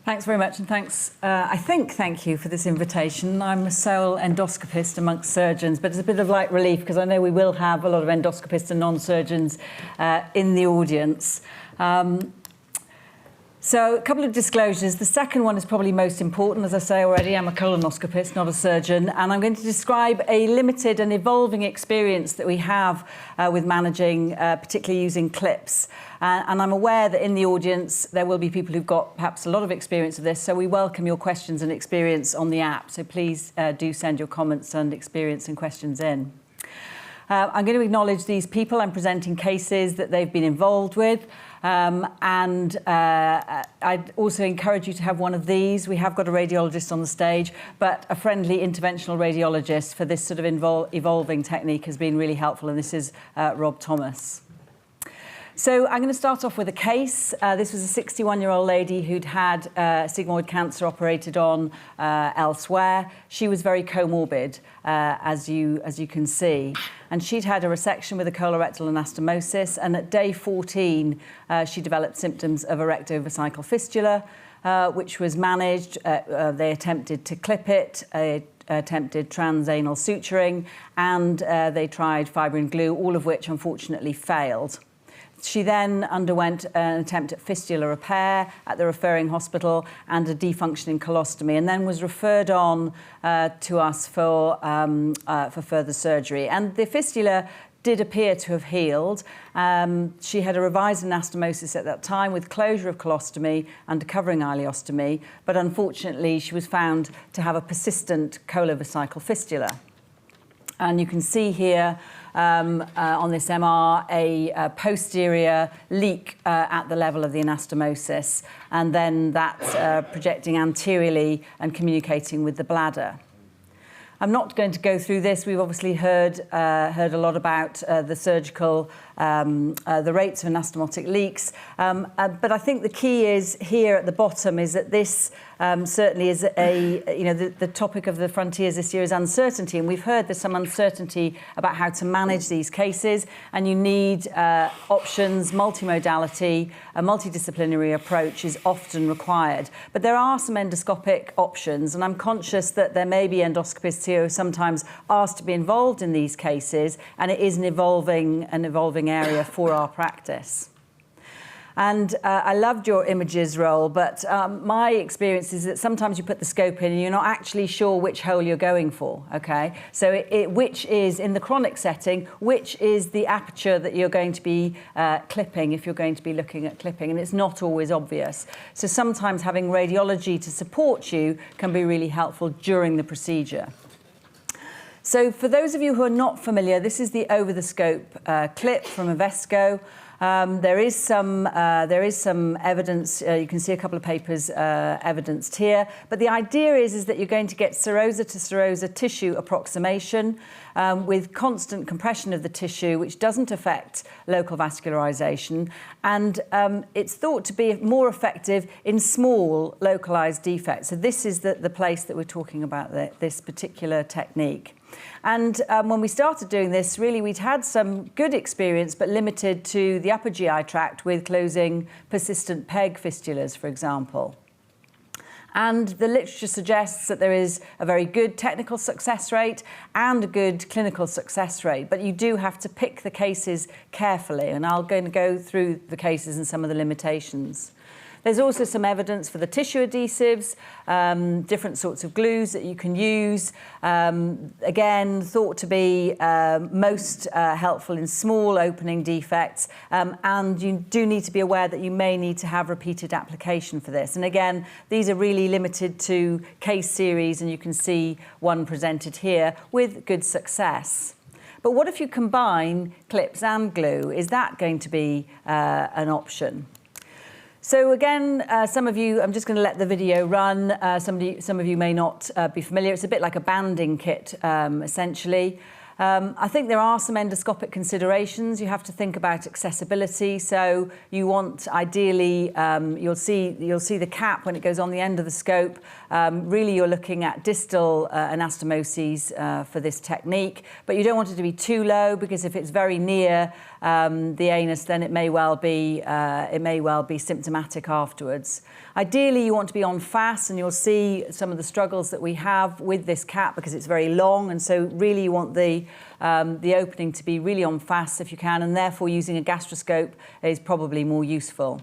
Thanks very much, and thanks, thank you for this invitation. I'm a sole endoscopist amongst surgeons, but it's a bit of light relief because I know we will have a lot of endoscopists and non-surgeons in the audience. So a couple of disclosures. The second one is probably most important. As I say already, I'm a colonoscopist, not a surgeon, and I'm going to describe a limited and evolving experience that we have with managing, particularly using clips. And I'm aware that in the audience there will be people who've got perhaps a lot of experience of this, so we welcome your questions and experience on the app. So please do send your comments and experience and questions in. I'm going to acknowledge these people. I'm presenting cases that they've been involved with. I'd also encourage you to have one of these. We have got a radiologist on the stage, but a friendly interventional radiologist for this sort of evolving technique has been really helpful, and this is Rob Thomas. So I'm going to start off with a case. This was a 61-year-old lady who'd had sigmoid cancer operated on elsewhere. She was very comorbid, as you can see. And she'd had a resection with a colorectal anastomosis, and at day 14, she developed symptoms of erectovesical fistula, which was managed. They attempted to clip it, attempted transanal suturing, and they tried fibrin glue, all of which unfortunately failed. She then underwent an attempt at fistula repair at the referring hospital and a defunctioning colostomy, and then was referred on to us for further surgery. And the fistula did appear to have healed. She had a revised anastomosis at that time with closure of colostomy and a covering ileostomy, but unfortunately she was found to have a persistent colovesical fistula. And you can see here on this MR a posterior leak at the level of the anastomosis, and then that's projecting anteriorly and communicating with the bladder. I'm not going to go through this. We've obviously heard a lot about the surgical, the rates of anastomotic leaks. But I think the key is here at the bottom is that this certainly is the topic of the frontiers this year is uncertainty. And we've heard there's some uncertainty about how to manage these cases. And you need options, multimodality, a multidisciplinary approach is often required. But there are some endoscopic options. And I'm conscious that there may be endoscopists here who are sometimes asked to be involved in these cases. And it is an evolving area for our practice. And I loved your images role, but my experience is that sometimes you put the scope in and you're not actually sure which hole you're going for, okay? So which is, in the chronic setting, which is the aperture that you're going to be clipping if you're going to be looking at clipping, and it's not always obvious. So sometimes having radiology to support you can be really helpful during the procedure. So for those of you who are not familiar, this is the over-the-scope clip from a Vesco. There is some evidence. You can see a couple of papers evidenced here. But the idea is that you're going to get serosa to serosa tissue approximation with constant compression of the tissue, which doesn't affect local vascularization. And it's thought to be more effective in small localized defects. So this is the place that we're talking about, this particular technique. And when we started doing this, really we'd had some good experience, but limited to the upper GI tract with closing persistent PEG fistulas, for example. And the literature suggests that there is a very good technical success rate and a good clinical success rate, but you do have to pick the cases carefully, and I'm going to go through the cases and some of the limitations. There's also some evidence for the tissue adhesives, different sorts of glues that you can use. Again, thought to be most helpful in small opening defects. And you do need to be aware that you may need to have repeated application for this. And again, these are really limited to case series, and you can see one presented here with good success. But what if you combine clips and glue? Is that going to be an option? So again, some of you, I'm just going to let the video run. Some of you may not be familiar. It's a bit like a banding kit, essentially. I think there are some endoscopic considerations. You have to think about accessibility. So you want, ideally, you'll see the cap when it goes on the end of the scope. Really, you're looking at distal anastomoses for this technique, but you don't want it to be too low, because if it's very near the anus, then it may well be symptomatic afterwards. Ideally, you want to be on fast, and you'll see some of the struggles that we have with this cap because it's very long, and so really you want the opening to be really on fast if you can, and therefore using a gastroscope is probably more useful.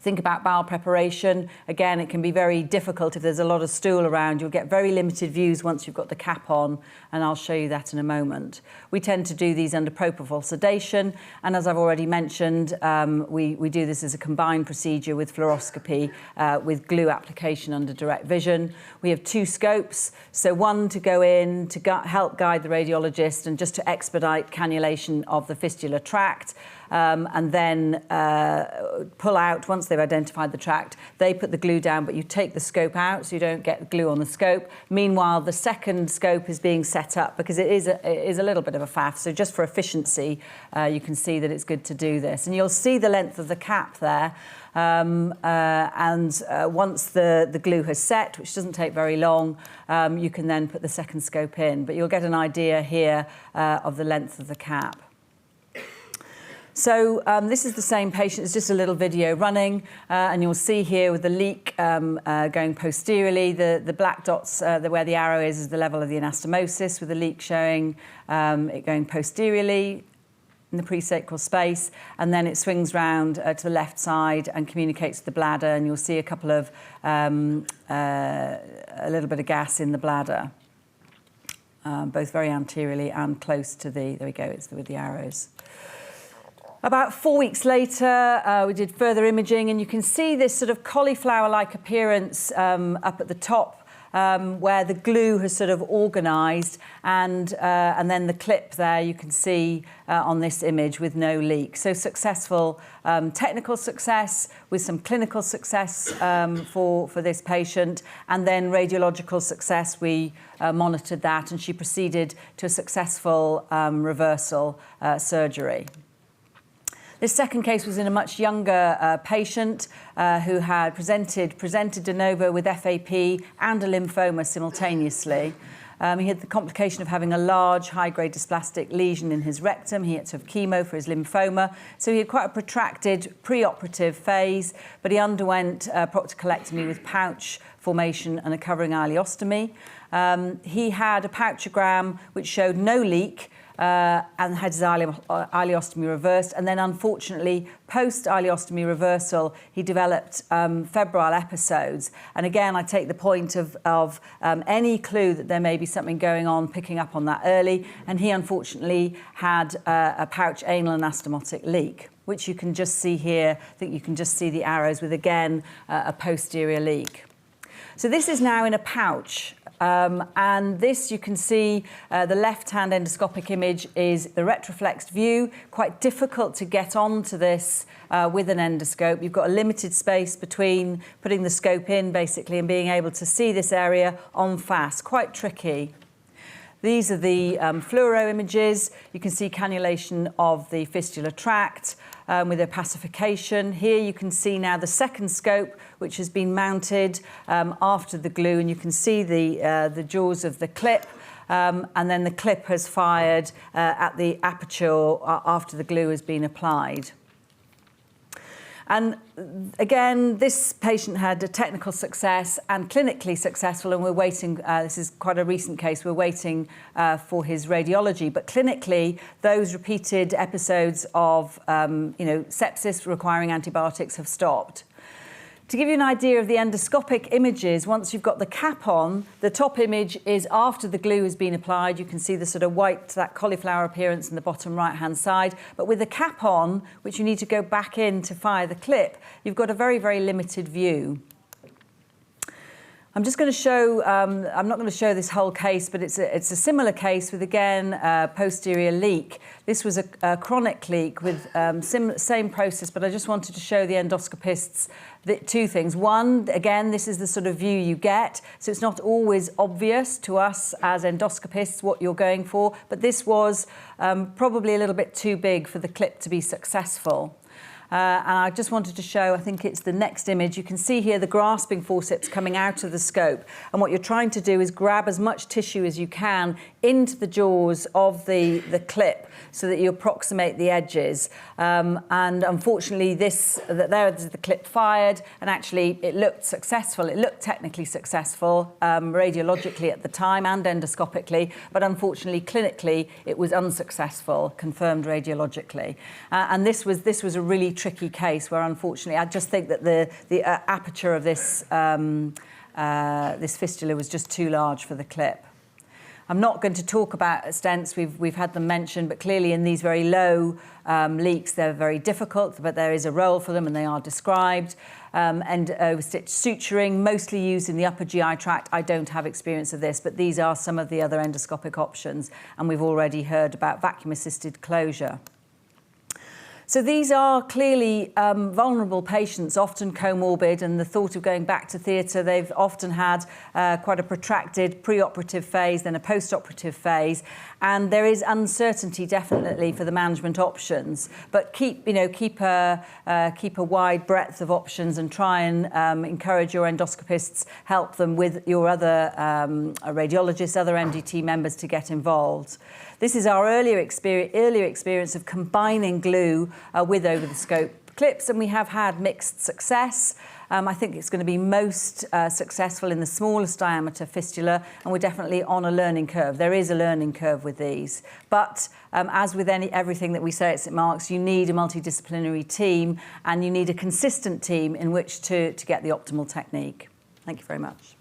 Think about bowel preparation. Again, it can be very difficult if there's a lot of stool around. You'll get very limited views once you've got the cap on, and I'll show you that in a moment. We tend to do these under propofol sedation, and as I've already mentioned, we do this as a combined procedure with fluoroscopy, with glue application under direct vision. We have 2 scopes, so one to go in to help guide the radiologist and just to expedite cannulation of the fistula tract. And then pull out, once they've identified the tract, they put the glue down, but you take the scope out so you don't get the glue on the scope. Meanwhile, the second scope is being set up because it is a little bit of a faff, so just for efficiency, you can see that it's good to do this. And you'll see the length of the cap there. Once the glue has set, which doesn't take very long, you can then put the second scope in. But you'll get an idea here of the length of the cap. So this is the same patient. It's just a little video running, and you'll see here with the leak going posteriorly, the black dots where the arrow is the level of the anastomosis, with the leak showing it going posteriorly in the presacral space, and then it swings round to the left side and communicates with the bladder, and you'll see a couple of a little bit of gas in the bladder, both very anteriorly and close to the, there we go, it's with the arrows. About 4 weeks later, we did further imaging, and you can see this sort of cauliflower-like appearance up at the top, where the glue has sort of organised, and then the clip there you can see on this image with no leak. So successful technical success with some clinical success for this patient, and then radiological success. We monitored that, and she proceeded to a successful reversal surgery. This second case was in a much younger patient who had presented de novo with FAP and a lymphoma simultaneously. He had the complication of having a large high-grade dysplastic lesion in his rectum. He had to have chemo for his lymphoma. So he had quite a protracted preoperative phase, but he underwent proctocolectomy with pouch formation and a covering ileostomy. He had a pouchogram which showed no leak, and had his ileostomy reversed, and then unfortunately post-ileostomy reversal he developed febrile episodes. And again, I take the point of any clue that there may be something going on, picking up on that early, and he unfortunately had a pouch anal anastomotic leak, which you can just see here. I think you can just see the arrows with, again, a posterior leak. So this is now in a pouch. And this, you can see the left-hand endoscopic image is the retroflexed view. Quite difficult to get onto this with an endoscope. You've got a limited space between putting the scope in, basically, and being able to see this area en face. Quite tricky. These are the fluoro images. You can see cannulation of the fistula tract with a pacification. Here you can see now the second scope, which has been mounted after the glue, and you can see the jaws of the clip, and then the clip has fired at the aperture after the glue has been applied. And again, this patient had a technical success and clinically successful, and we're waiting, this is quite a recent case, we're waiting for his radiology. But clinically, those repeated episodes of sepsis requiring antibiotics have stopped. To give you an idea of the endoscopic images, once you've got the cap on, the top image is after the glue has been applied. You can see the sort of white, that cauliflower appearance in the bottom right-hand side. But with the cap on, which you need to go back in to fire the clip, you've got a very, very limited view. I'm just going to show, I'm not going to show this whole case, but it's a similar case with, again, posterior leak. This was a chronic leak with same process, but I just wanted to show the endoscopists two things. One, again, this is the sort of view you get, so it's not always obvious to us as endoscopists what you're going for, but this was probably a little bit too big for the clip to be successful. And I just wanted to show, I think it's the next image, you can see here the grasping forceps coming out of the scope. And what you're trying to do is grab as much tissue as you can into the jaws of the clip so that you approximate the edges. And unfortunately, there's the clip fired, and actually it looked successful. It looked technically successful radiologically at the time and endoscopically, but unfortunately clinically it was unsuccessful, confirmed radiologically. And this was a really tricky case where unfortunately I just think that the aperture of this this fistula was just too large for the clip. I'm not going to talk about stents, we've had them mentioned, but clearly in these very low leaks they're very difficult, but there is a role for them and they are described. And stitch suturing, mostly used in the upper GI tract. I don't have experience of this, but these are some of the other endoscopic options, and we've already heard about vacuum-assisted closure. So these are clearly vulnerable patients, often comorbid, and the thought of going back to theatre, they've often had quite a protracted pre-operative phase, then a post-operative phase, and there is uncertainty definitely for the management options. But keep a wide breadth of options and try and encourage your endoscopists, help them with your other radiologists, other MDT members to get involved. This is our earlier experience of combining glue with over-the-scope clips, and we have had mixed success. I think it's going to be most successful in the smallest diameter fistula, and we're definitely on a learning curve. There is a learning curve with these. But as with everything that we say at St Mark's, you need a multidisciplinary team, and you need a consistent team in which to get the optimal technique. Thank you very much.